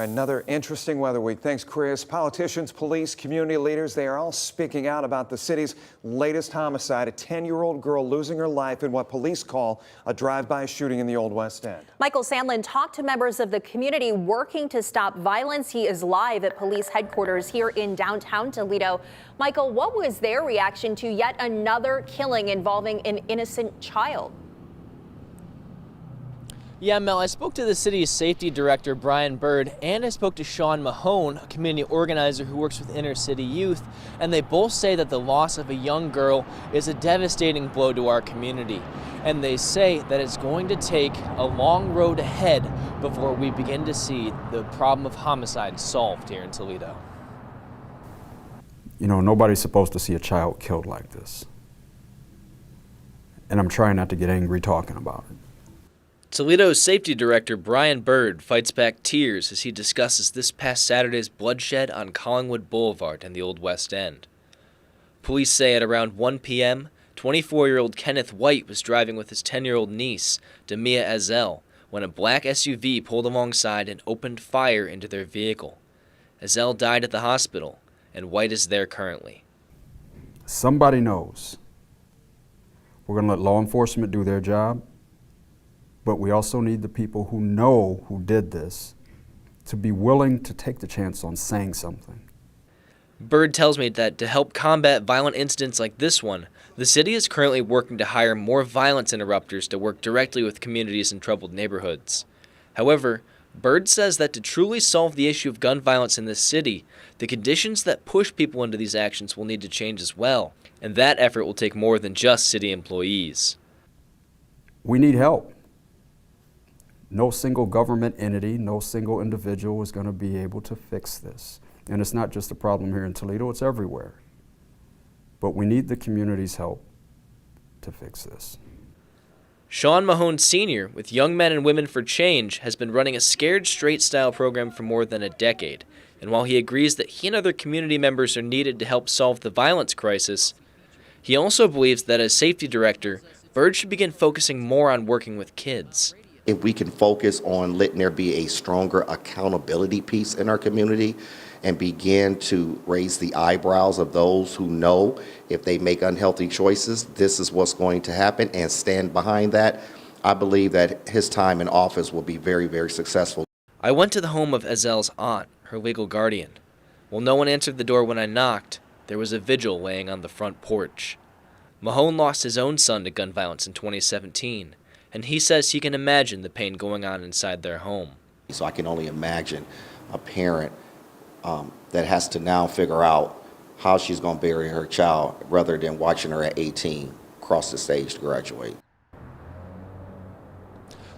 Another interesting weather week. Thanks, Chris. Politicians, police, community leaders, they are all speaking out about the city's latest homicide, a 10-year-old girl losing her life in what police call a drive-by shooting in the Old West End. Michael Sandlin talked to members of the community working to stop violence. He is live at police headquarters here in downtown Toledo. Michael, what was their reaction to yet another killing involving an innocent child? Yeah, Mel, I spoke to the city's safety director, Brian Bird, and I spoke to Sean Mahone, a community organizer who works with inner city youth, and they both say that the loss of a young girl is a devastating blow to our community. And they say that it's going to take a long road ahead before we begin to see the problem of homicide solved here in Toledo. You know, nobody's supposed to see a child killed like this. And I'm trying not to get angry talking about it. Toledo's safety director, Brian Bird, fights back tears as he discusses this past Saturday's bloodshed on Collingwood Boulevard in the Old West End. Police say at around 1 p.m., 24-year-old Kenneth White was driving with his 10-year-old niece, Damia Ezell, when a black SUV pulled alongside and opened fire into their vehicle. Ezell died at the hospital, and White is there currently. Somebody knows. We're going to let law enforcement do their job. But we also need the people who know who did this to be willing to take the chance on saying something. Bird tells me that to help combat violent incidents like this one, the city is currently working to hire more violence interrupters to work directly with communities in troubled neighborhoods. However, Bird says that to truly solve the issue of gun violence in this city, the conditions that push people into these actions will need to change as well, and that effort will take more than just city employees. We need help. No single government entity, no single individual is going to be able to fix this. And it's not just a problem here in Toledo, it's everywhere. But we need the community's help to fix this. Sean Mahone Sr., with Young Men and Women for Change, has been running a Scared Straight style program for more than a decade. And while he agrees that he and other community members are needed to help solve the violence crisis, he also believes that as safety director, Bird should begin focusing more on working with kids. If we can focus on letting there be a stronger accountability piece in our community and begin to raise the eyebrows of those who know if they make unhealthy choices, this is what's going to happen, and stand behind that, I believe that his time in office will be very, very successful. I went to the home of Ezell's aunt, her legal guardian. While no one answered the door when I knocked, there was a vigil laying on the front porch. Mahone lost his own son to gun violence in 2017. And he says he can imagine the pain going on inside their home. So I can only imagine a parent that has to now figure out how she's going to bury her child rather than watching her at 18 cross the stage to graduate.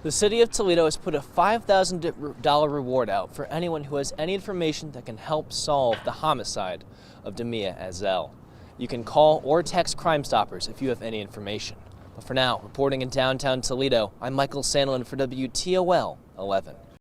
The city of Toledo has put a $5,000 reward out for anyone who has any information that can help solve the homicide of Damia Ezell. You can call or text Crime Stoppers if you have any information. But for now, reporting in downtown Toledo, I'm Michael Sandlin for WTOL 11.